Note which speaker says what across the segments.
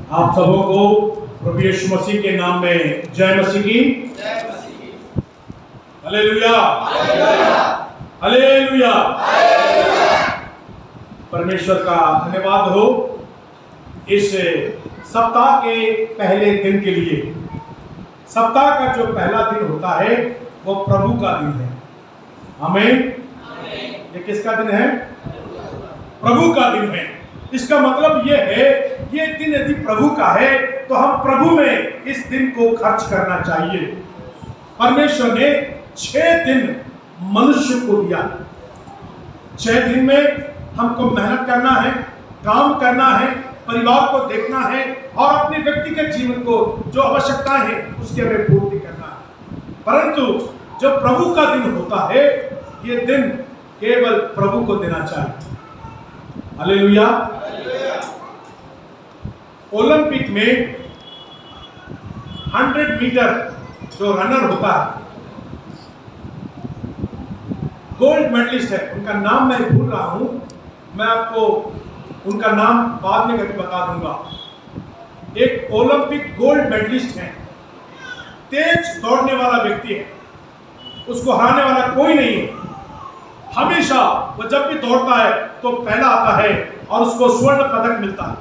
Speaker 1: आप सबों को प्रभु यीशु मसीह के नाम में जय मसीह की। Hallelujah, hallelujah. परमेश्वर का धन्यवाद हो इस सप्ताह के पहले दिन के लिए। सप्ताह का जो पहला दिन होता है वो प्रभु का दिन है। आमीन। ये किसका दिन है? प्रभु का दिन है। इसका मतलब ये है, ये दिन यदि प्रभु का है तो हम प्रभु में इस दिन को खर्च करना चाहिए। परमेश्वर ने 6 दिन मनुष्य को दिया। 6 दिन में हमको मेहनत करना है, काम करना है, परिवार को देखना है और अपने व्यक्तिगत जीवन को जो आवश्यकताएं हैं उसके हमें पूर्ति करना है। परंतु जो प्रभु का दिन होता है, ये दिन केवल प्रभु को देना चाहिए। हालेलुया। ओलंपिक में 100 मीटर जो रनर होता है, गोल्ड मेडलिस्ट है, उनका नाम मैं भूल रहा हूं, मैं आपको उनका नाम बाद में कभी बता दूंगा। एक ओलंपिक गोल्ड मेडलिस्ट है, तेज दौड़ने वाला व्यक्ति है, उसको हराने वाला कोई नहीं है। हमेशा वो जब भी दौड़ता है तो पहला आता है और उसको स्वर्ण पदक मिलता है,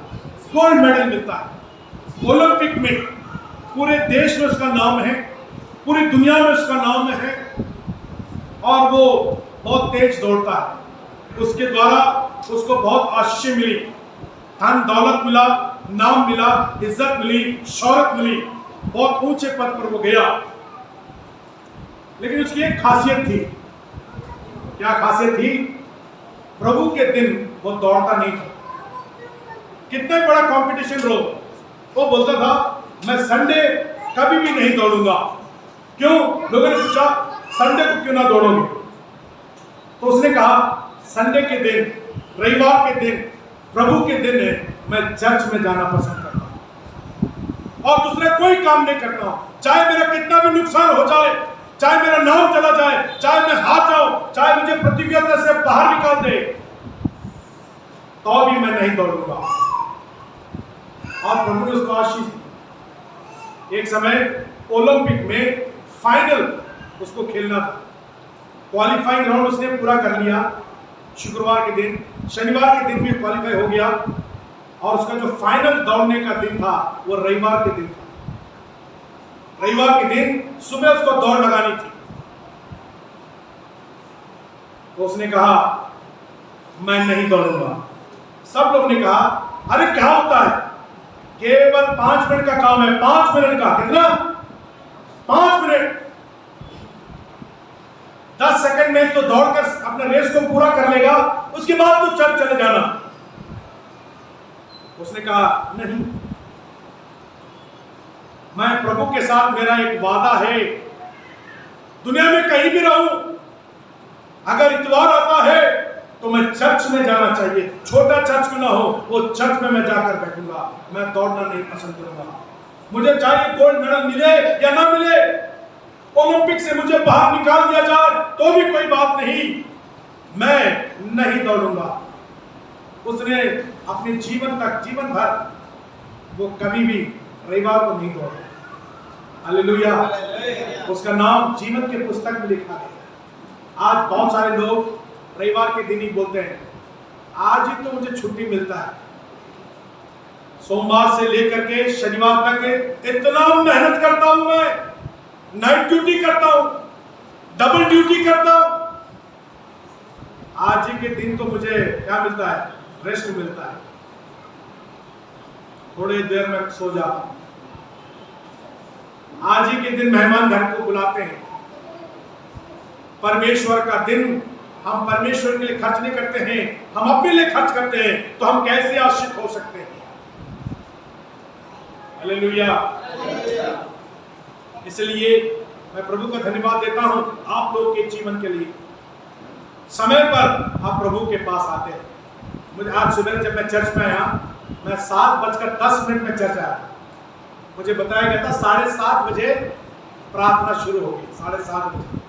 Speaker 1: गोल्ड मेडल मिलता है। ओलंपिक में पूरे देश में उसका नाम है, पूरी दुनिया में उसका नाम है और वो बहुत तेज दौड़ता है। उसके द्वारा उसको बहुत आशीष मिली, धन दौलत मिला, नाम मिला, इज्जत मिली, शौहरत मिली, बहुत ऊंचे पद पर वो गया। लेकिन उसकी एक खासियत थी। क्या खासियत थी? प्रभु के दिन वो दौड़ता नहीं था। कितने बड़ा कंपटीशन रहो, वो बोलता था मैं संडे कभी भी नहीं दौड़ूंगा। क्यों? लोगों ने पूछा संडे को क्यों ना दौड़ोगे? तो उसने कहा संडे के दिन, रविवार के दिन, प्रभु के दिन है, मैं चर्च में जाना पसंद करता हूं और दूसरा कोई काम नहीं करता हूं। चाहे मेरा कितना भी नुकसान हो जाए, चाहे मेरा नाम चला जाए, चाहे मैं हार जाऊं, चाहे मुझे प्रतियोगिता से बाहर निकाल दे, तो भी मैं नहीं दौड़ूंगा। और प्रभु ने उसको आशीष दी। एक समय ओलंपिक में फाइनल उसको खेलना था। क्वालिफाइंग राउंड उसने पूरा कर लिया शुक्रवार के दिन, शनिवार के दिन भी क्वालिफाई हो गया और उसका जो फाइनल दौड़ने का दिन था वो रविवार के दिन था। रविवार के दिन सुबह उसको दौड़ लगानी थी। तो उसने कहा मैं नहीं दौड़ूंगा। सब लोग ने कहा अरे क्या होता है, केवल 5 मिनट का काम है, 5 मिनट का। कितना? 5 मिनट, 10 सेकंड में तो दौड़कर अपने रेस को पूरा कर लेगा, उसके बाद तो चल चले जाना। उसने कहा नहीं, मैं प्रभु के साथ मेरा एक वादा है, दुनिया में कहीं भी रहूं, अगर इतवार आता है तो मैं चर्च में जाना चाहिए, छोटा चर्च क्यों ना हो, वो चर्च में मैं जाकर बैठूंगा। मैं दौड़ना नहीं पसंद करूंगा। मुझे चाहे गोल्ड मेडल मिले या ना मिले, ओलंपिक से मुझे बाहर निकाल दिया जाए तो भी कोई बात नहीं, मैं नहीं दौड़ूंगा। उसने अपने जीवन तक, जीवन भर वो कभी भी रविवार को नहीं दौड़ा। हालेलुया। उसका नाम जीवन के पुस्तक में लिखा है। आज बहुत सारे लोग रविवार के दिन ही बोलते हैं आज ही तो मुझे छुट्टी मिलता है। सोमवार से लेकर के शनिवार तक इतना मेहनत करता हूं, मैं नाइट ड्यूटी करता हूं, डबल ड्यूटी करता हूं, आज ही के दिन तो मुझे क्या मिलता है? रेस्ट मिलता है, थोड़ी देर में सो जाता हूं। आज ही के दिन मेहमान घर को बुलाते हैं। परमेश्वर का दिन हम परमेश्वर के लिए खर्च नहीं करते हैं, हम अपने लिए खर्च करते हैं, तो हम कैसे आश्रित हो सकते हैं? हालेलुया। इसलिए मैं प्रभु का धन्यवाद देता हूं आप लोगों के जीवन के लिए। समय पर आप प्रभु के पास आते हैं। मुझे आज सुबह जब मैं चर्च में आया, मैं 7:10 में चर्च आया था। मुझे बताया गया था 7:30 बजे प्रार्थना शुरू होगी, 7:30 बजे।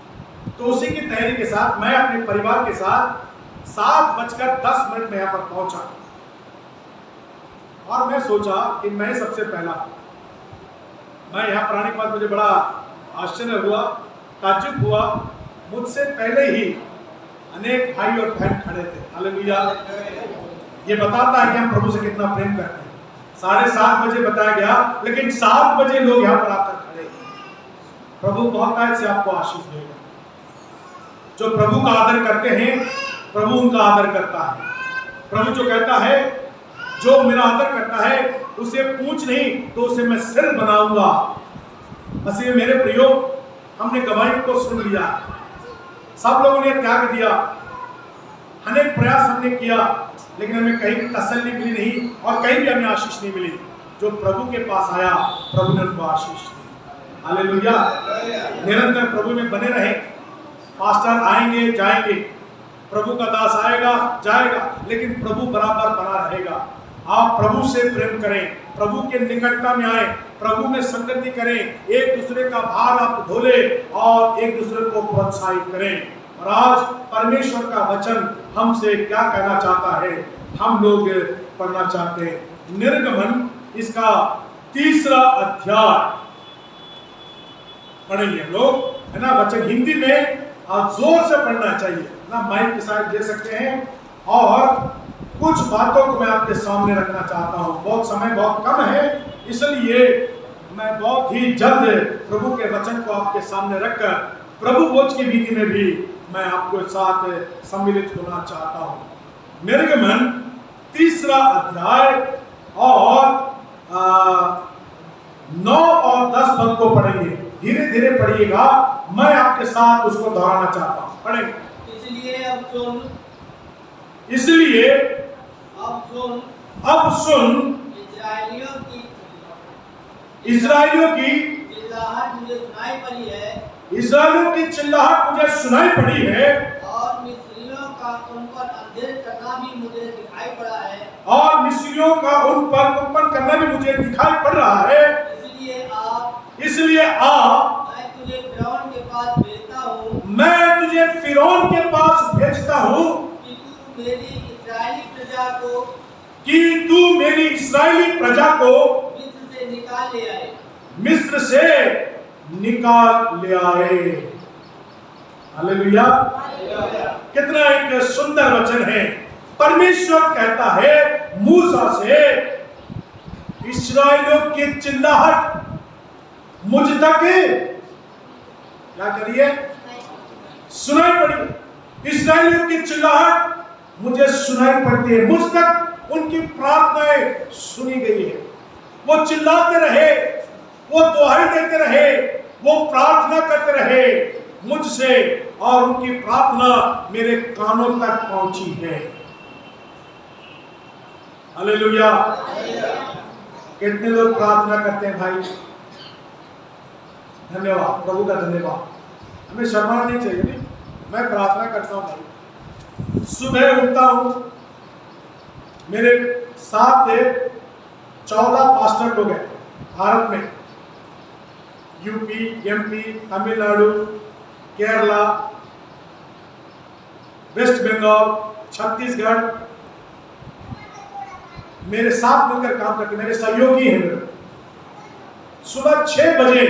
Speaker 1: तो उसी की तैयारी के साथ मैं अपने परिवार के साथ 7:10 में यहाँ पर पहुंचा। और मैं सोचा कि मैं सबसे पहला, मैं यहाँ प्राणी के बाद मुझे बड़ा आश्चर्य हुआ, ताज्जुब हुआ, मुझसे पहले ही अनेक भाई और बहन खड़े थे। हालेलुया। ये बताता है कि हम प्रभु से कितना प्रेम करते हैं। 7:30 बजे बताया गया, लेकिन 7 बजे लोग यहाँ पर आकर खड़े हैं। प्रभु बहुत आज से आपको आशीष देगा। जो प्रभु का आदर करते हैं, प्रभु उनका आदर करता है। प्रभु जो कहता है, जो मेरा आदर करता है उसे पूछ नहीं तो उसे मैं सिर बनाऊंगा। मसीह मेरे प्रियो, हमने गवाही को सुन लिया, सब लोगों ने त्याग दिया, अनेक प्रयास हमने किया, लेकिन हमें कहीं भी तसल्ली मिली नहीं और कहीं भी हमें आशीष नहीं मिली। जो प्रभु के पास आया, प्रभु ने उनको आशीष दी। हालेलुया। निरंतर प्रभु में बने रहे। पास्टर आएंगे जाएंगे, प्रभु का दास आएगा जाएगा, लेकिन प्रभु बराबर बना रहेगा। आप प्रभु से प्रेम करें, प्रभु के निकटता में आए, प्रभु में संगति करें, एक दूसरे का भार आप ढोले और एक दूसरे को प्रोत्साहित करें। और आज परमेश्वर का वचन हमसे क्या कहना चाहता है, हम लोग पढ़ना चाहते हैं। निर्गमन इसका 3रा अध्याय पढ़ेंगे हम लोग, है ना। वचन हिंदी में आप जोर से पढ़ना चाहिए ना, माइक के साथ दे सकते हैं। और कुछ बातों को मैं आपके सामने रखना चाहता हूं। बहुत समय बहुत कम है, इसलिए मैं बहुत ही जल्द प्रभु के वचन को आपके सामने रखकर प्रभु भोज की विधि में भी मैं आपके साथ सम्मिलित होना चाहता हूं। निर्गमन 3रा अध्याय और 9 और 10 पद को पढ़ेंगे। धीरे धीरे पढ़िएगा, मैं आपके साथ उसको दोहराना चाहता हूं। पढ़ेंगे। इसलिए अब सुन इस्राएलियों की चिल्लाहट मुझे सुनाई पड़ी है, इस्राएलियों की चिल्लाहट मुझे सुनाई पड़ी है, और मिस्रियों का उन पर अंधेर करना भी मुझे दिखाई पड़ा है, और मिस्रियों का उन पर कुपन करना भी मुझे दिखाई पड़ रहा है। इसलिए आप मैं तुझे फिरौन के पास भेजता हूँ, मैं तुझे फिरौन के पास भेजता हूँ कि तू मेरी इस्राएली प्रजा को मिस्र से निकाल ले आए। हालेलुया। कितना एक सुंदर वचन है। परमेश्वर कहता है मूसा से, इस्राएलियों की चिल्लाहट मुझ तक क्या करिए सुनाई पड़ी। इस्राएलियों की चिल्लाहट मुझे सुनाई पड़ती है, मुझ तक उनकी प्रार्थनाएं सुनी गई है। वो चिल्लाते रहे, वो दुहाई देते रहे, वो प्रार्थना करते रहे मुझसे, और उनकी प्रार्थना मेरे कानों तक पहुंची है। हालेलुया। कितने लोग प्रार्थना करते हैं भाई? धन्यवाद, प्रभु का धन्यवाद। हमें शर्माना नहीं चाहिए। नहीं, मैं प्रार्थना करता हूं भाई। सुबह उठता हूं, मेरे साथ 14 पास्टर लोग हैं भारत में, UP, MP, Tamil Nadu, Kerala, West Bengal, Chhattisgarh, मेरे साथ मिलकर काम करते, मेरे सहयोगी हैं। मेरे सुबह 6 बजे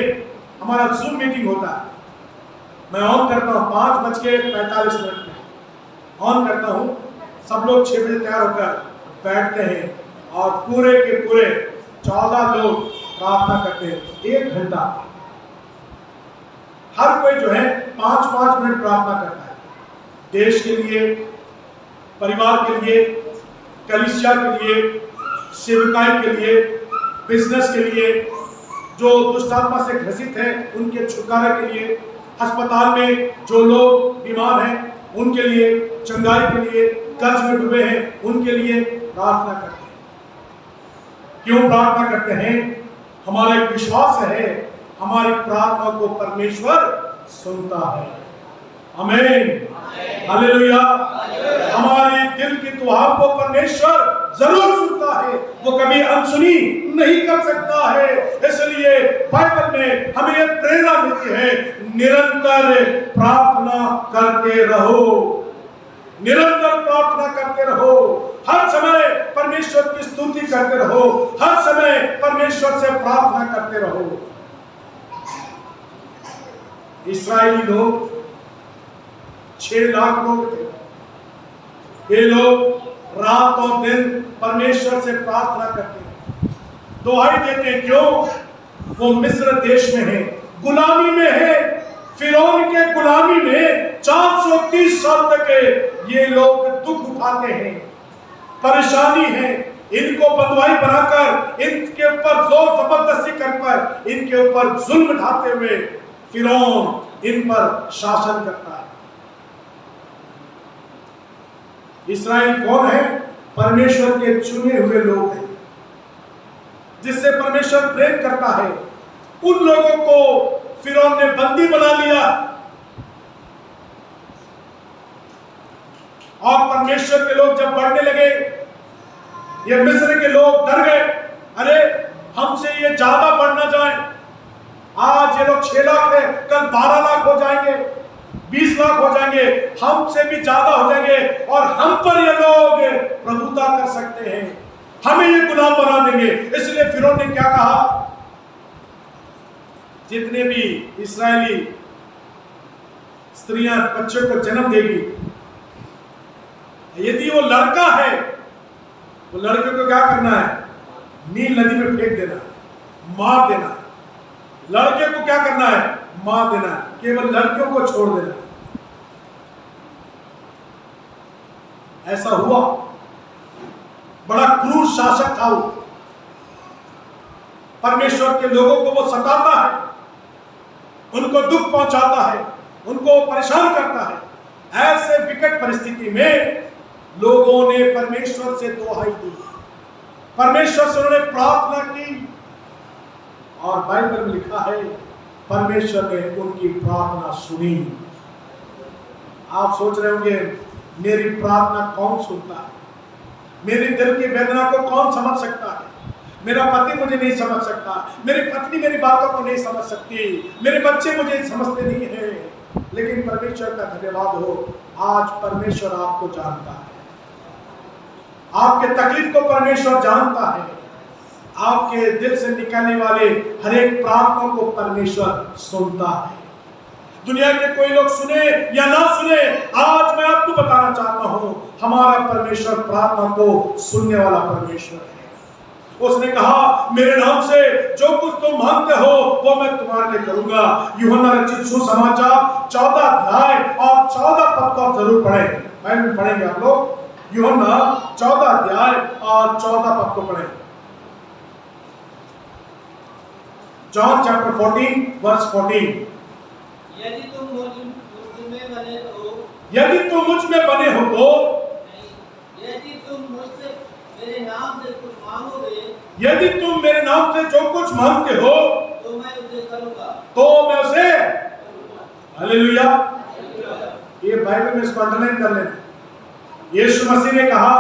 Speaker 1: हमारा जूम मीटिंग होता है। मैं ऑन करता हूँ 5:45 में ऑन करता हूँ। सब लोग 6 बजे तैयार होकर बैठते हैं और पूरे के पूरे 14 लोग प्रार्थना करते हैं। 1 घंटा हर कोई जो है 5-5 मिनट प्रार्थना करता है। देश के लिए, परिवार के लिए, कलीसिया के लिए, सेवकाई के लिए, बिजनेस के लिए, जो दुष्टात्मा से ग्रसित है उनके छुटकारे के लिए, अस्पताल में जो लोग बीमार हैं उनके लिए, चंगाई के लिए, कर्ज में डूबे हैं उनके लिए प्रार्थना करते हैं। क्यों प्रार्थना करते हैं? हमारा एक विश्वास है, हमारी प्रार्थना को परमेश्वर सुनता है। आमीन, हालेलुया। हमारी दिल की दुआ को परमेश्वर जरूर सुनता है, वो कभी अनसुनी नहीं कर सकता है। इसलिए बाइबल में हमें यह प्रेरणा मिलती है, निरंतर प्रार्थना करते रहो, निरंतर प्रार्थना करते रहो। हर समय परमेश्वर की स्तुति करते रहो, हर समय परमेश्वर से प्रार्थना करते रहो। इस्राएली लोग 6 लाख लोग थे। ये लोग रात और दिन परमेश्वर से प्रार्थना करते हैं, दुहाई देते हैं। क्यों? वो मिस्र देश में है, गुलामी में है, फिरौन के गुलामी में 430 साल तक ये लोग दुख उठाते हैं, परेशानी है। इनको बंधुआई बनाकर, इनके ऊपर जोर जबरदस्ती कर, इनके ऊपर जुल्म ढाते हुए फिरौन इन पर शासन करता है। इस्राएल कौन है? परमेश्वर के चुने हुए लोग हैं, जिससे परमेश्वर प्रेम करता है। उन लोगों को फिरौन ने बंदी बना लिया और परमेश्वर के लोग जब बढ़ने लगे, ये मिस्र के लोग डर गए, अरे हमसे ये ज्यादा बढ़ ना जाए। आज ये लोग 6 लाख है, कल 12 लाख हो जाएंगे, 20 लाख हो जाएंगे, हमसे भी ज्यादा हो जाएंगे और हम पर ये लोग प्रभुता कर सकते हैं, हमें ये गुलाम बना देंगे। इसलिए फिरौन ने क्या कहा? जितने भी इस्राएली स्त्रियां बच्चों को जन्म देगी, यदि वो लड़का है, वो लड़के को क्या करना है? नील नदी में फेंक देना, मार देना। लड़के को क्या करना है? मार देना, केवल लड़कियों को छोड़ देना। ऐसा हुआ। बड़ा क्रूर शासक था वो। परमेश्वर के लोगों को वो सताता है, उनको दुख पहुंचाता है, उनको परेशान करता है। ऐसे विकट परिस्थिति में लोगों ने परमेश्वर से दुहाई दी, परमेश्वर से उन्होंने प्रार्थना की और बाइबल में लिखा है परमेश्वर ने उनकी प्रार्थना सुनी। आप सोच रहे होंगे मेरी प्रार्थना कौन सुनता है? मेरे दिल की वेदना को कौन समझ सकता है? मेरा पति मुझे नहीं समझ सकता, मेरी पत्नी मेरी बातों को नहीं समझ सकती, मेरे बच्चे मुझे समझते नहीं हैं। लेकिन परमेश्वर का धन्यवाद हो, आज परमेश्वर आपको जानता है, आपके तकलीफ को परमेश्वर जानता है, आपके दिल से निकलने वाले हर एक प्रार्थना को परमेश्वर सुनता है। दुनिया के कोई लोग सुने या ना सुने, आज मैं आपको बताना चाहता हूं, हमारा परमेश्वर प्रार्थना को सुनने वाला परमेश्वर है। उसने कहा मेरे नाम से जो कुछ तुम मांगते हो वो मैं तुम्हारे लिए करूंगा। यूहन्ना रचित सुसमाचार 14 अध्याय और 14 पद को आप जरूर पढ़ें। बाइबल पढ़ेंगे आप लोग। यूहन्ना 14 अध्याय और 14 पद को पढ़ें। John chapter 14 verse 14।
Speaker 2: यदि तुम मुझ में बने हो,
Speaker 1: यदि तुम मुझ में बने हो तो,
Speaker 2: यदि तुम मुझसे मेरे नाम से कुछ मांगोगे,
Speaker 1: यदि तुम मेरे नाम से जो कुछ मांगते हो
Speaker 2: तो मैं उसे करूंगा,
Speaker 1: तो मैं उसे। हालेलुया। ये बाइबल में इसको अंडरलाइन कर लेना। यीशु मसीह ने कहा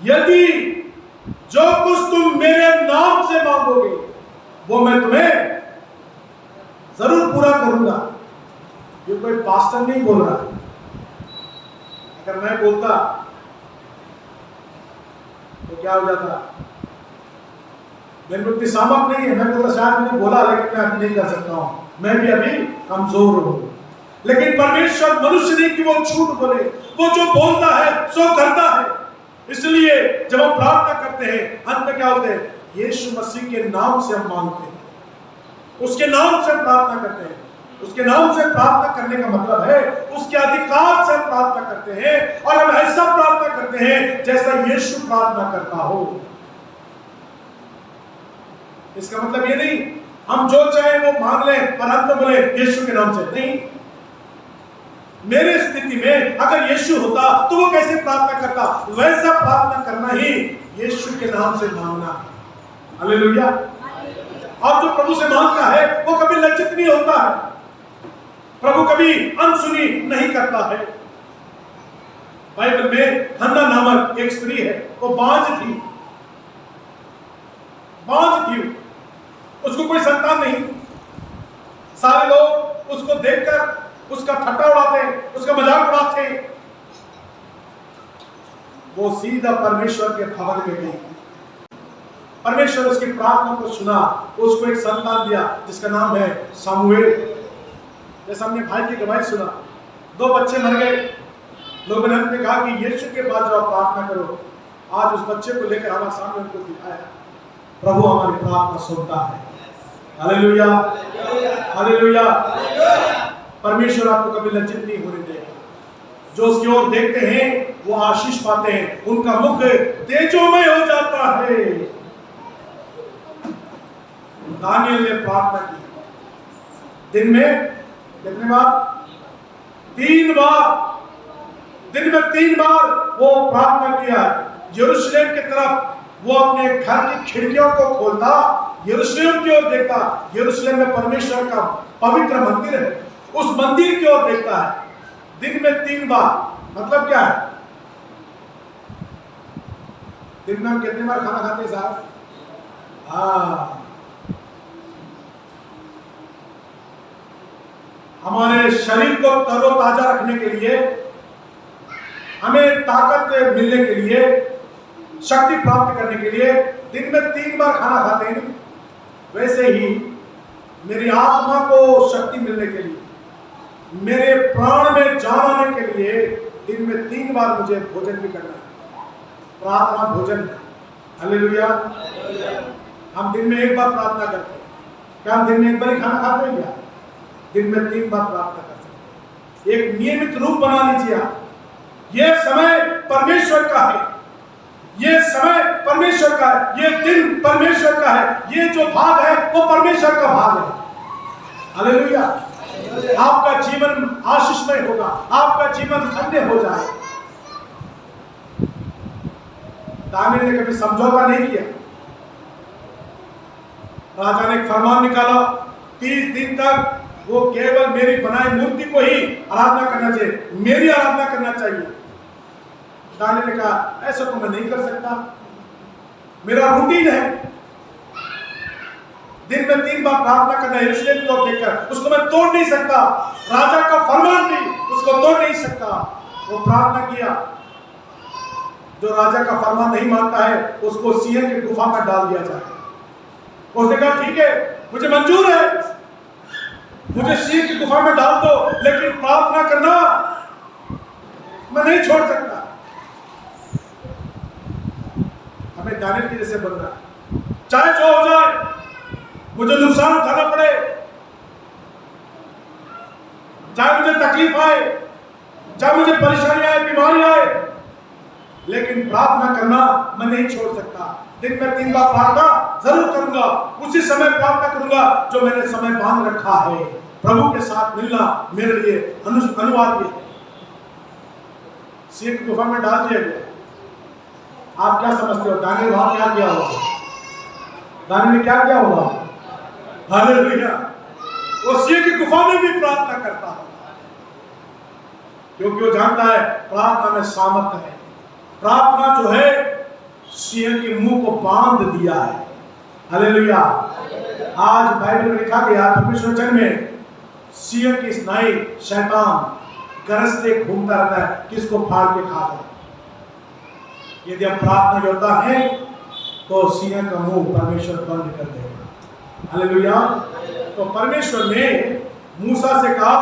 Speaker 1: यदि जो कुछ तुम मेरे नाम से मांगोगे वो मैं तुम्हें जरूर पूरा करूंगा। ये कोई पास्टर नहीं बोल रहा। अगर मैं बोलता तो क्या हो जाता? मेरे को इतनी सामर्थ नहीं है, मैं बोलता शायद मैंने बोला लेकिन मैं अभी नहीं कर सकता हूं, मैं भी अभी कमजोर हूं। लेकिन परमेश्वर मनुष्य नहीं कि वो झूठ बोले, वो जो बोलता है सो करता है। इसलिए जब हम प्रार्थना करते हैं अंत में क्या होते हैं? यीशु मसीह के नाम से हम मांगते हैं, उसके नाम से प्रार्थना करते हैं। उसके नाम से प्रार्थना करने का मतलब है उसके अधिकार से प्रार्थना करते हैं और हम ऐसा प्रार्थना करते हैं जैसा यीशु प्रार्थना करता हो। इसका मतलब ये नहीं हम जो चाहे वो मांग लें और अंत में बोले यीशु के नाम से, नहीं। मेरे स्थिति में अगर यीशु होता तो वो कैसे प्रार्थना करता? वैसा प्रार्थना करना ही यीशु के नाम से मांगना है। हालेलुया। और जो प्रभु से मांगता है वो कभी लज्जित नहीं होता है, प्रभु कभी अनसुनी नहीं करता है। बाइबल में हन्ना नामक एक स्त्री है, वो बांझ थी, उसको कोई संतान नहीं। सारे लोग उसको देखकर उसका ठट्टा उड़ाते, उसका मजाक उड़ाते। वो सीधा परमेश्वर के भवन में गई परमेश्वर उसकी प्रार्थना को सुना, उसको एक संतान दिया जिसका नाम है सामुएल। जैसे हमने भाई की गवाही सुना, 2 बच्चे मर गए, लोगों ने हमने कहा कि यीशु के पास जाओ प्रार्थना करो। आज उस बच्चे को लेकर हमारे सामने उनको दिखाया। प्रभु हमारी प्रार्थना सुनता है। Hallelujah, hallelujah. परमेश्वर आपको कभी लज्जित नहीं होने देगा। जो उसकी ओर देखते हैं वो आशीष पाते हैं, उनका मुख तेजोमय हो जाता है। दानियल ने प्रार्थना की दिन में कितने बार? 3 बार। दिन में 3 बार वो प्रार्थना किया। यरूशलेम की तरफ वो अपने घर की खिड़कियों को खोलता, यरूशलेम की ओर देखता। यरूशलेम में परमेश्वर का पवित्र मंदिर है, उस मंदिर की ओर देखता है दिन में 3 बार। मतलब क्या है? दिन में हम कितनी बार खाना खाते हैं साहब? हाँ, हमारे शरीर को तरोताजा रखने के लिए, हमें ताकत मिलने के लिए, शक्ति प्राप्त करने के लिए दिन में 3 बार खाना खाते हैं। वैसे ही मेरी आत्मा को शक्ति मिलने के लिए, मेरे प्राण में जान आने के लिए दिन में 3 बार मुझे भोजन भी करना है। प्रार्थना भोजन है। हालेलुया। हम दिन में 1 बार प्रार्थना करते हैं। क्या हम दिन में 1 बार ही खाना खाते हैं? क्या दिन में 3 बार प्रार्थना कर सकते हैं? एक नियमित रूप बना लीजिए आप। यह समय परमेश्वर का है, ये समय परमेश्वर का है, ये दिन परमेश्वर का है, ये जो भाग है वो परमेश्वर का भाग है। हालेलुया। आपका जीवन आशीषमय होगा, आपका जीवन धन्य हो जाए। दानियल ने कभी समझौता नहीं किया। राजा ने एक फरमान निकाला, 30 दिन तक वो केवल मेरी बनाई मूर्ति को ही आराधना करना चाहिए, मेरी आराधना करना चाहिए। दानियल ने कहा ऐसा तो मैं नहीं कर सकता, मेरा रूटीन है दिन में 3 बार प्रार्थना करना, यरूशलेम की ओर देखकर, उसको मैं तोड़ नहीं सकता। राजा का फरमान भी उसको तोड़ नहीं सकता। वो प्रार्थना किया। जो राजा का फरमान नहीं मानता है उसको सिंह की गुफा में डाल दिया जाए। उसने कहा ठीक है, मुझे मंजूर है, मुझे सिंह की गुफा में डाल दो, लेकिन प्रार्थना करना मैं नहीं छोड़ सकता। हमें दानियल के जैसे बनना है, चाहे जो हो जाए, मुझे नुकसान उठाना पड़े, चाहे मुझे तकलीफ आए, चाहे मुझे परेशानी आए, बीमारी आए, लेकिन प्रार्थना करना मैं नहीं छोड़ सकता। दिन में 3 बार प्रार्थना जरूर करूंगा, उसी समय प्रार्थना करूंगा जो मैंने समय बांध रखा है। प्रभु के साथ मिलना मेरे लिए अनिवार्य है। सिंह की गुफा में डाल दिया गया। आप क्या समझते हो दानियल वहां क्या किया होगा? दानियल ने क्या किया होगा? हालेलुया। वो सिंह की गुफा में भी प्रार्थना करता है, क्योंकि वो जानता है प्रार्थना में सामर्थ्य है। प्रार्थना जो है सिंह के मुंह को बांध दिया है। हालेलुया। आज बाइबल में लिखा गया परमेश्वर वचन में सिंह की स्नाई शैतान गरजते घूमता रहता है, किसको फाड़ के खा जाए। यदि हम प्रार्थना योद्धा हैं तो सिंह का मुंह परमेश्वर बंद कर देगा। हालेलुया। तो परमेश्वर ने मूसा से कहा,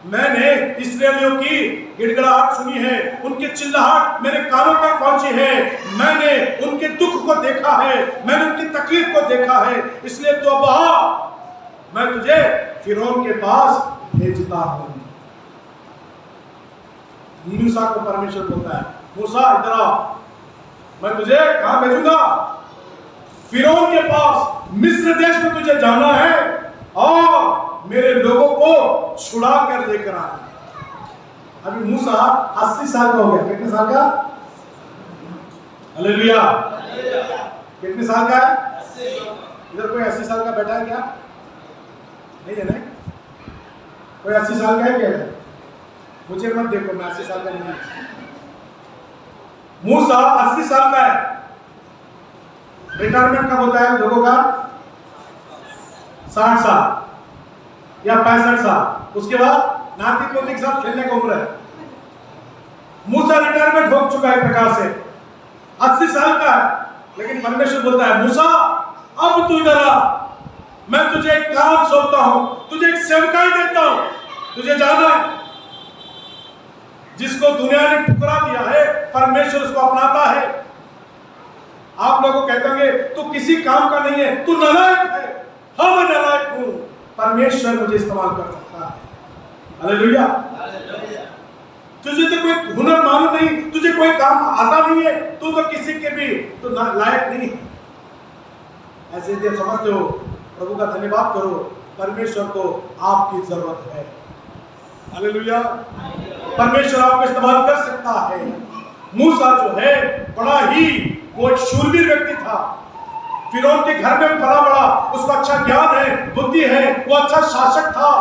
Speaker 1: मैंने इस्राएलियों की गिड़गिड़ाहट सुनी है, उनकी चिल्लाहट मेरे कानों तक पहुंची है, मैंने उनके दुख को देखा है, मैंने उनकी तकलीफ को देखा है, इसलिए तो अब मैं तुझे फिरौन के पास भेजता हूं। मूसा को परमेश्वर बोलता है, मूसा इधर आ, मैं तुझे कहां भेजूंगा? फिरौन के पास, मिस्र देश में तुझे जाना है और मेरे लोगों को छुड़ा कर लेकर आना। अभी मूसा 80 साल का हो गया। कितने साल का? हालेलुया। कितने साल का है? इधर कोई 80 साल का बैठा है क्या? नहीं है ना? कोई 80 साल का है क्या? मुझे मत देखो, मैं 80 साल का नहीं हूं। मूसा 80 साल का है। रिटायरमेंट कब होता है लोगों का? 60 साल या 65 साल। उसके बाद नाती पोती के साथ खेलने की उम्र है। मूसा रिटायरमेंट हो चुका है प्रकार से, 80 साल का है। लेकिन परमेश्वर बोलता है मूसा अब तू इधर आ, मैं तुझे एक काम सौंपता हूं, तुझे एक सेवकाई देता हूं, तुझे जाना है। जिसको दुनिया ने ठुकरा दिया है परमेश्वर उसको अपनाता है। आप लोगों कहते होंगे तू किसी काम का नहीं है, तू नालायक है। हाँ मैं नालायक हूं, परमेश्वर मुझे इस्तेमाल कर सकता है। हालेलुया। तुझे तो कोई हुनर मालूम नहीं, तुझे कोई काम आता नहीं है, तू तो किसी के भी तो लायक नहीं है। ऐसे जब समझते हो प्रभु का धन्यवाद करो, परमेश्वर को आपकी जरूरत है। हालेलुया। परमेश्वर आपको इस्तेमाल कर सकता है। मूसा जो है बड़ा ही वो एक शूरवीर व्यक्ति था। फिरौन के घर में पला बड़ा, उसका अच्छा ज्ञान है, बुद्धि है, वो अच्छा शासक था,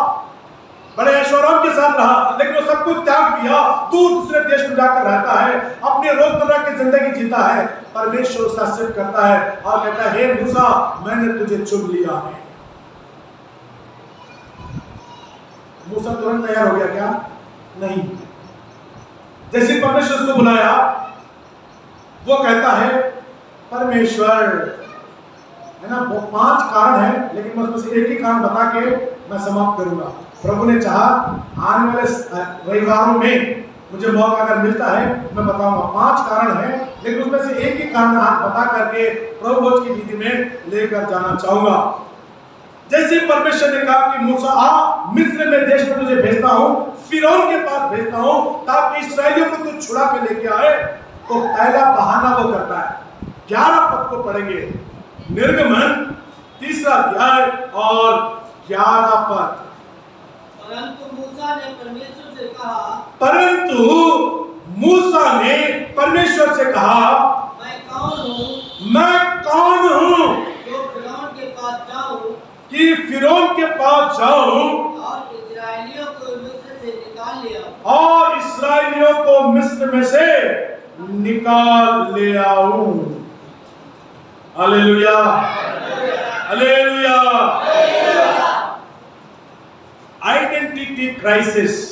Speaker 1: बड़े ऐशोआराम के साथ रहा, लेकिन वो सब कुछ त्याग दिया, दूर दूसरे देश में जाकर रहता है, अपने रोजमर्रा की जिंदगी जीता है। परमेश्वर उसका सिद्ध करता है और कहता है हे मूसा मैंने तुझे चुन लिया है। मूसा तुरंत तैयार हो गया क्या? नहीं। जैसे परमेश्वर उसको बुलाया वो कहता है परमेश्वर, है ना, वो 5 कारण है, लेकिन मैं उसमें से एक ही कारण बता के मैं समाप्त करूंगा। प्रभु ने चाहा आने वाले रविवारों में मुझे मौका अगर मिलता है मैं बताऊंगा। 5 कारण है, लेकिन उसमें से एक ही कारण आज बता करके प्रभु भोज की विधि में लेकर जाना चाहूंगा। जैसे परमेश्वर ने कहा कि मूसा आ, मिस्र में देश में तुझे भेजता हूं, फिरौन के पास भेजता हूं ताकि इस्राएलियों को तू छुड़ा के लेके आए, तो पहला बहाना वो करता है। 11 पद को पढ़ेंगे, निर्गमन 3 अध्याय और 11 पद।
Speaker 2: परंतु मूसा ने परमेश्वर से कहा,
Speaker 1: परमेश्वर से कहा
Speaker 2: मैं कौन हूँ,
Speaker 1: मैं कौन हूँ
Speaker 2: जो फिरौन के पास जाऊं
Speaker 1: कि फिरौन के पास जाऊं
Speaker 2: और इस्राएलियों को मिस्र से निकाल ले आऊं,
Speaker 1: और इस्राएलियों को मिस्र में से निकाल ले आऊं। Hallelujah, hallelujah. आइडेंटिटी क्राइसिस,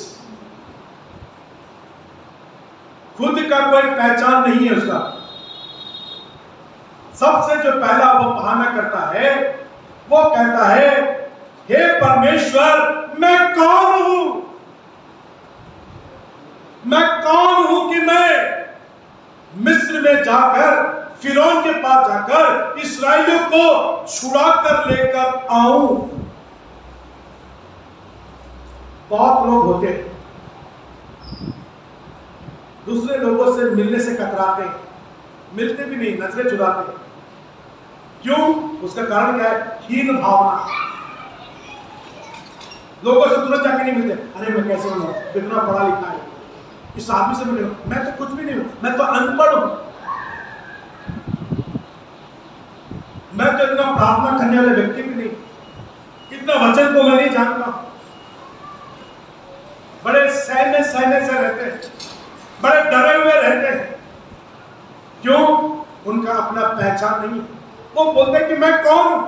Speaker 1: खुद का कोई पहचान नहीं है उसका। सबसे जो पहला वो बहाना करता है, वो कहता है हे परमेश्वर मैं कौन हूं, मैं कौन हूं कि मैं मिस्र में जाकर फिरौन के पास जाकर इस्राएलियों को छुड़ा कर लेकर आऊं। बहुत लोग होते हैं दूसरे लोगों से मिलने से कतराते हैं, मिलते भी नहीं, नजरें चुराते हैं। क्यों? उसका कारण क्या है? हीन भावना। लोगों से तुरंत जाके नहीं मिलते, अरे मैं कैसे हूं, कितना पढ़ा लिखा है, इस आदमी से मिले, मैं तो कुछ भी नहीं हूं, मैं तो अनपढ़ हूं, मैं तो इतना प्रार्थना करने वाले व्यक्ति भी नहीं, इतना वचन को मैं नहीं जानता। बड़े सहने से रहते हैं, बड़े डरे हुए रहते हैं। क्यों? उनका अपना पहचान नहीं। वो बोलते हैं कि मैं कौन हूं,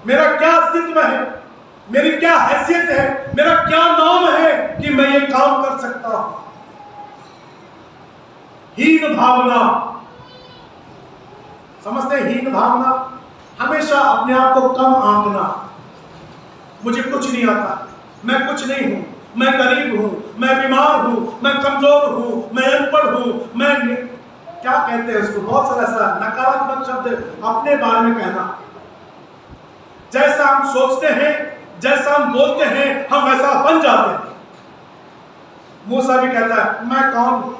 Speaker 1: मेरा क्या अस्तित्व है, मेरी क्या हैसियत है, मेरा क्या नाम है कि मैं ये काम कर सकता हूं। हीन भावना, समझते हैं? हीन भावना, हमेशा अपने आप को कम आंकना। मुझे कुछ नहीं आता, मैं कुछ नहीं हूं, मैं गरीब हूं, मैं बीमार हूं, मैं कमजोर हूं, मैं अनपढ़ हूं, मैं क्या कहते हैं उसको, बहुत सारा ऐसा नकारात्मक शब्द अपने बारे में कहना। जैसा हम सोचते हैं, जैसा हम बोलते हैं, हम वैसा बन जाते हैं। मूसा भी कहता है मैं कौन हूं,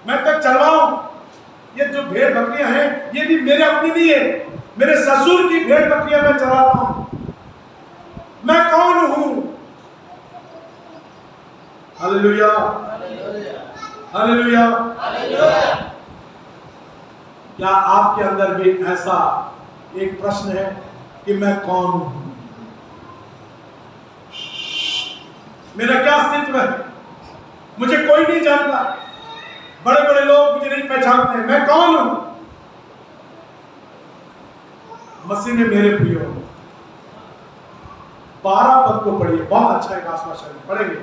Speaker 1: मैं तो चलवा हूं, ये जो भेड़ बकरियां हैं ये भी मेरे अपनी नहीं है, मेरे ससुर की भेड़ बकरियां मैं चलाता हूं, मैं कौन हूं। Hallelujah, hallelujah. क्या आपके अंदर भी ऐसा एक प्रश्न है कि मैं कौन हूं, मेरा क्या अस्तित्व है, मुझे कोई नहीं जानता, बड़े बड़े लोग मुझे नहीं पहचानते, मैं कौन हूं। मसीह में मेरे प्रियो 12 पद को पढ़िए, बहुत अच्छा है, आसपास पढ़ेंगे।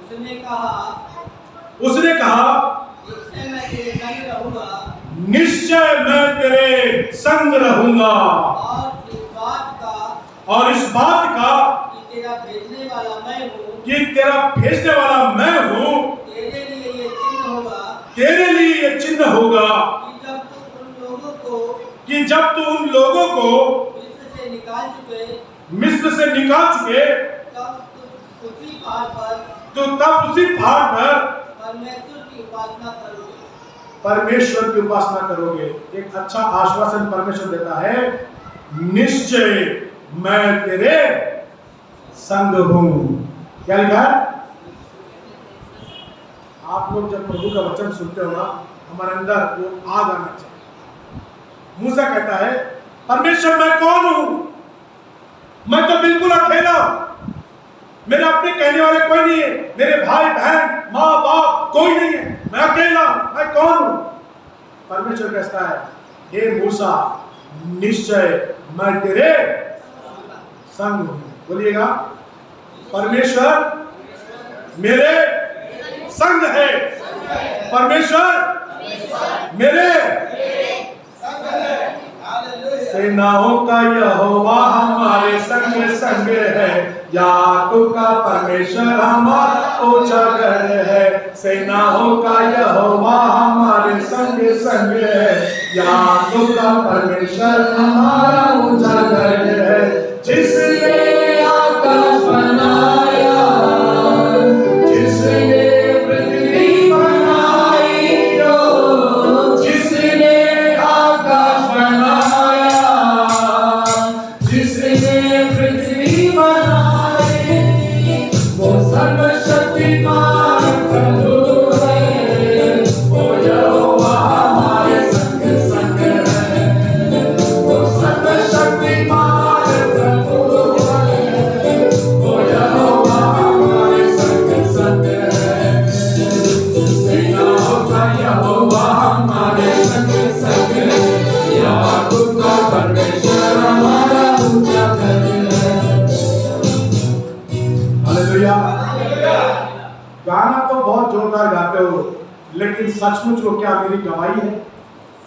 Speaker 2: उसने कहा
Speaker 1: उसने कहा
Speaker 2: इससे मैं तेरे संग रहूंगा
Speaker 1: निश्चय मैं तेरे संग रहूंगा,
Speaker 2: और इस बात का
Speaker 1: कि
Speaker 2: तेरा भेजने वाला मैं हूँ,
Speaker 1: तेरे लिए ये चिन्ह होगा
Speaker 2: कि जब तू उन लोगों को
Speaker 1: मिस्र से निकाल चुके
Speaker 2: तब
Speaker 1: उसी पहाड़ पर
Speaker 2: परमेश्वर की उपासना करोगे।
Speaker 1: परमेश्वर की उपासना करोगे। एक अच्छा आश्वासन परमेश्वर देता है, निश्चय मैं तेरे संग हूं। क्या लिखा है? आप लोग जब प्रभु का वचन सुनते हो ना, हमारे अंदर वो आग आना चाहिए। मूसा कहता है, परमेश्वर मैं कौन हूं? मैं तो बिल्कुल अकेला हूं, मेरे अपने कहने वाले कोई नहीं है, मेरे भाई बहन माँ बाप कोई नहीं है, मैं अकेला, मैं कौन हूं? परमेश्वर कहता है, हे मूसा निश्चय मैं तेरे संग हूं। बोलिएगा, परमेश्वर मेरे संग है, परमेश्वर मेरे सेनाओं का यहोवा हमारे संग संग है, याकूब का परमेश्वर हमारा ऊंचा गढ़ है। सेनाओं का यहोवा हमारे संग संग है, याकूब का परमेश्वर हमारा ऊंचा गढ़ है। जिसने आकाश बनाया, जिसने पृथ्वी बनाई, जिसने आकाश बनाया, जिसने पृथ्वी बनाई, वो सर्वशक्तिमान प्रभु है, वो यहोवा हमारे संग संग है, वो सर्वशक्तिमान प्रभु है, वो यहोवा हमारे संग संग है। सेनाओं का यहोवा हमारे संग संग है, याकूब का परमेश्वर हमारा ऊंचा गढ़ है। हालेलुया। गाना तो बहुत जोरदार गाते हो, लेकिन सचमुच वो क्या मेरी गवाही है?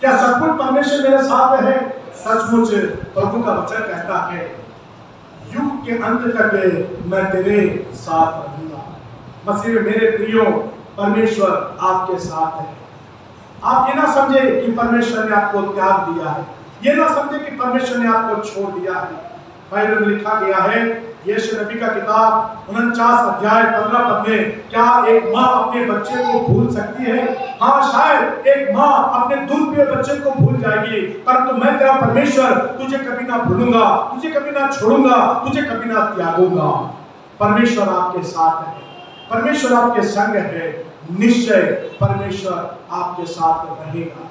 Speaker 1: क्या सचमुच परमेश्वर मेरे साथ है? सचमुच प्रभु का वचन कहता है, युग के अंत तक मैं तेरे साथ रहूंगा। मसीह में मेरे प्रियो, परमेश्वर आपके साथ है। आप ये ना समझे कि परमेश्वर ने आपको त्याग दिया है, ये ना समझे कि परमेश्वर ने आपको छोड़ दिया है। बाइबल में लिखा गया है, यशायाह नबी का किताब 49 अध्याय 15 पद में, क्या एक माँ अपने बच्चे को भूल सकती है? हाँ, शायद एक माँ अपने दूध पिए बच्चे को भूल जाएगी, परंतु मैं तेरा परमेश्वर तुझे कभी ना भूलूंगा, तुझे कभी ना छोड़ूंगा, तुझे कभी ना त्यागूंगा। परमेश्वर आपके साथ है, परमेश्वर आपके संग है, निश्चय परमेश्वर आपके साथ रहेगा।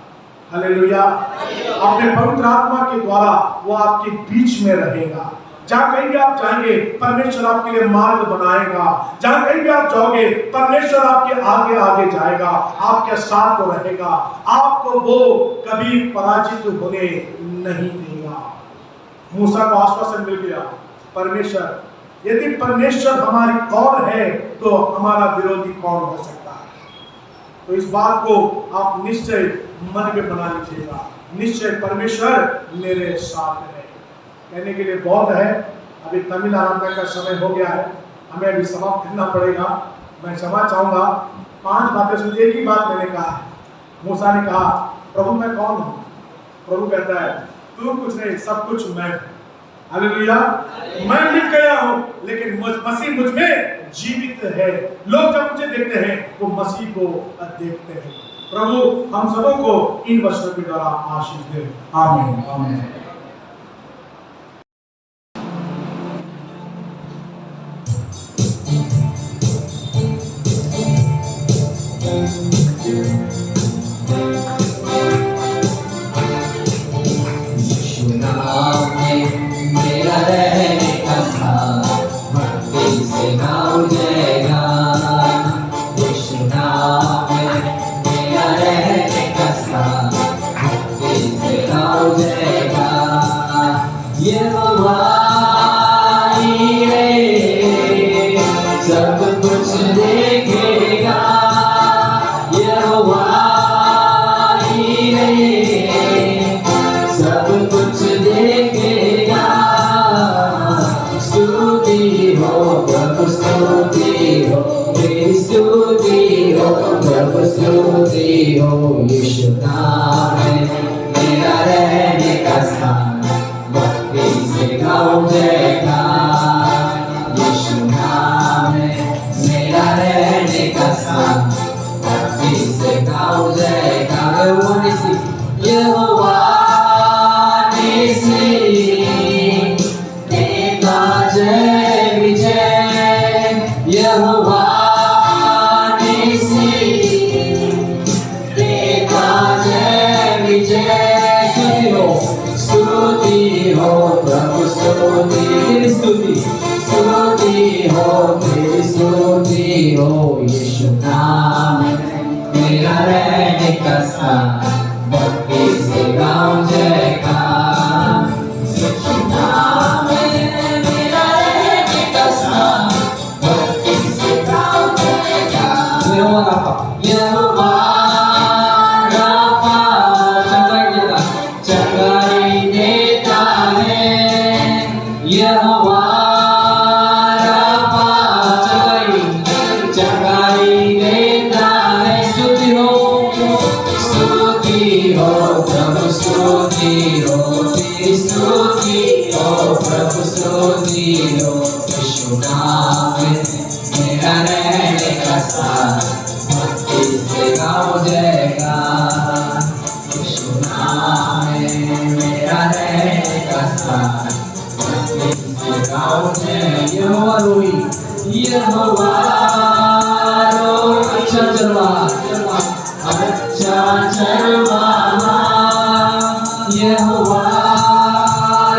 Speaker 1: हालेलुया। अपने पवित्र आत्मा के द्वारा वो आपके बीच में रहेगा। जहां कहीं भी आप जाएंगे, परमेश्वर आपके लिए मार्ग बनाएगा। जहां कहीं भी आप जाओगे, परमेश्वर आपके आगे आगे जाएगा, आपके साथ वो रहेगा, आपको वो कभी पराजित होने नहीं देगा। मूसा को आश्वासन मिल गया, परमेश्वर, यदि परमेश्वर हमारी ओर है तो हमारा विरोधी कौन हो सकता है? तो इस बात को आप निश्चय मन में बना लीजिएगा, निश्चय परमेश्वर मेरे साथ है। कहने के लिए बहुत है, अभी तमिल आराधना का समय हो गया है, हमें अभी समाप्त करना पड़ेगा। मैं क्षमा चाहूंगा, 5 बातें सुन। एक ही बात मैंने कहा है, मूसा ने कहा, प्रभु मैं कौन हूं? प्रभु कहता है, तू कुछ नहीं, सब कुछ मैं। हालेलुया। मैं मिट गया हूं, लेकिन मसीह मुझ में जीवित है। लोग जब मुझे देखते हैं वो मसीह को देखते हैं। प्रभु हम सबों को इन वचनों के द्वारा आशीष दे। आमीन आमीन।
Speaker 3: मेरा रहने का स्थान भक्ति से ना उजड़ेगा। यीशु नाम में मेरा रहने का स्थान भक्ति से ना उजड़ेगा। हो यीशु नाम है मेरा रहने का स्थान भक्ति से गाऊं जयकार यीशु नाम है मेरा रहने का स्थान भक्ति से गाऊं जयकार यहोवा निसी देता जय विजय यहोवा निसी देता जय विजय स्तुति हो प्रभु स्तुति तेरी स्तुति हो तेरी स्तुति हो यीशु नाम मेरा रहने का स्थान भक्ति से गाऊं जयकार यीशु नाम मेरा रहने का स्थान भक्ति से गाऊं जयकार यहोवा राफा चंगाई देता है यहोवा राफा चंगाई देता है स्तुति हो प्रभु स्तुति हो तेरी स्तुति हो प्रभु स्तुति हो यीशु नाम मेरा रहने का स्थान भक्ति से गाऊं जयकार यीशु नाम मेरा रहने का स्थान भक्ति से गाऊं जय यहोवा रोही यहोवा रोही अच्छा चलवा यहोवा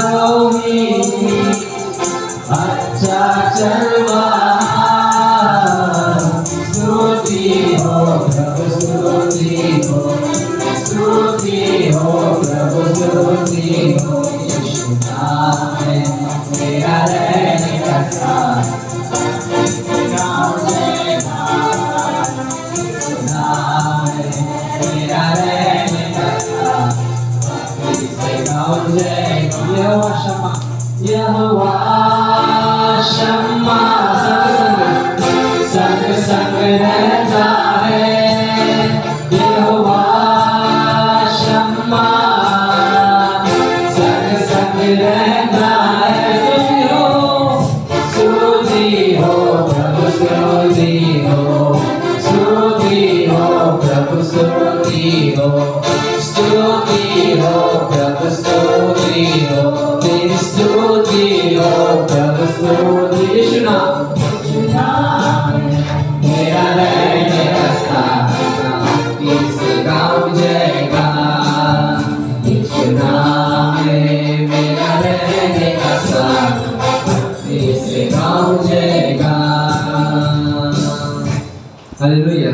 Speaker 3: रोही अच्छा चलवा स्तुति हो प्रभु स्तुति हो प्रभु स्तुति हो यीशु नाम मेरा रहने का स्थान मेरा रहने का स्थान यहोवा शम्मा संग रहता है यहोवा शम्मा संग रहता है स्तुति हो प्रभु स्तुति हो प्रभु स्तुति हो प्रभु स्तुति हो तेरी स्तुति हो प्रभु स्तुति यीशु नाम मेरा रहने का स्थान भक्ति से गाऊं जयकार यीशु नाम मेरा रहने का स्थान भक्ति से गाऊं जयकार हालेलुया